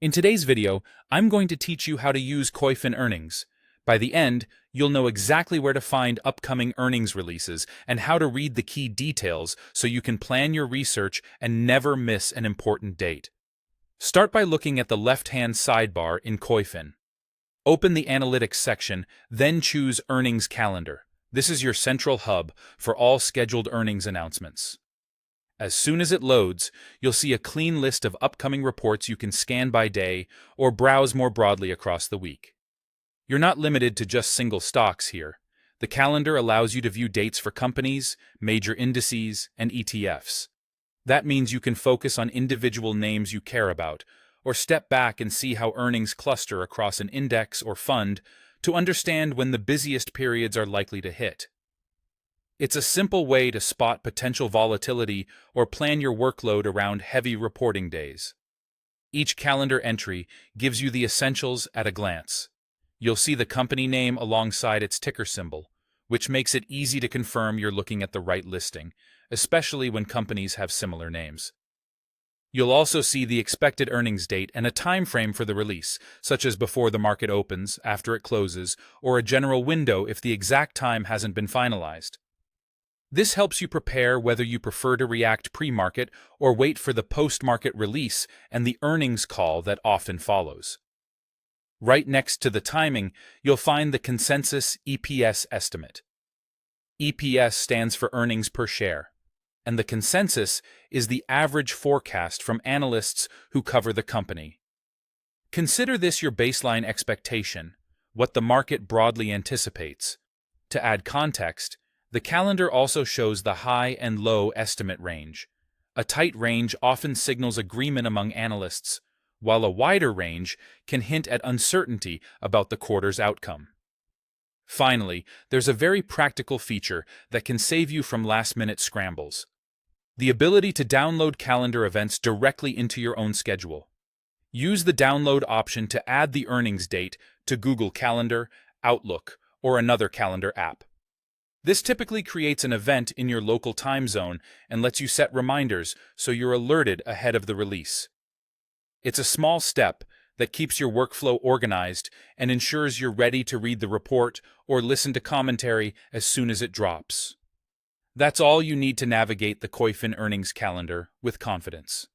In today's video, I'm going to teach you how to use Koyfin Earnings. By the end, you'll know exactly where to find upcoming earnings releases and how to read the key details so you can plan your research and never miss an important date. Start by looking at the left-hand sidebar in Koyfin. Open the Analytics section, then choose Earnings Calendar. This is your central hub for all scheduled earnings announcements. As soon as it loads, you'll see a clean list of upcoming reports you can scan by day or browse more broadly across the week. You're not limited to just single stocks here. The calendar allows you to view dates for companies, major indices, and ETFs. That means you can focus on individual names you care about, or step back and see how earnings cluster across an index or fund to understand when the busiest periods are likely to hit. It's a simple way to spot potential volatility or plan your workload around heavy reporting days. Each calendar entry gives you the essentials at a glance. You'll see the company name alongside its ticker symbol, which makes it easy to confirm you're looking at the right listing, especially when companies have similar names. You'll also see the expected earnings date and a time frame for the release, such as before the market opens, after it closes, or a general window if the exact time hasn't been finalized. This helps you prepare whether you prefer to react pre-market or wait for the post-market release and the earnings call that often follows. Right next to the timing, you'll find the consensus EPS estimate. EPS stands for earnings per share, and the consensus is the average forecast from analysts who cover the company. Consider this your baseline expectation, what the market broadly anticipates. To add context, the calendar also shows the high and low estimate range. A tight range often signals agreement among analysts, while a wider range can hint at uncertainty about the quarter's outcome. Finally, there's a very practical feature that can save you from last-minute scrambles: the ability to download calendar events directly into your own schedule. Use the download option to add the earnings date to Google Calendar, Outlook, or another calendar app. This typically creates an event in your local time zone and lets you set reminders so you're alerted ahead of the release. It's a small step that keeps your workflow organized and ensures you're ready to read the report or listen to commentary as soon as it drops. That's all you need to navigate the Koyfin Earnings Calendar with confidence.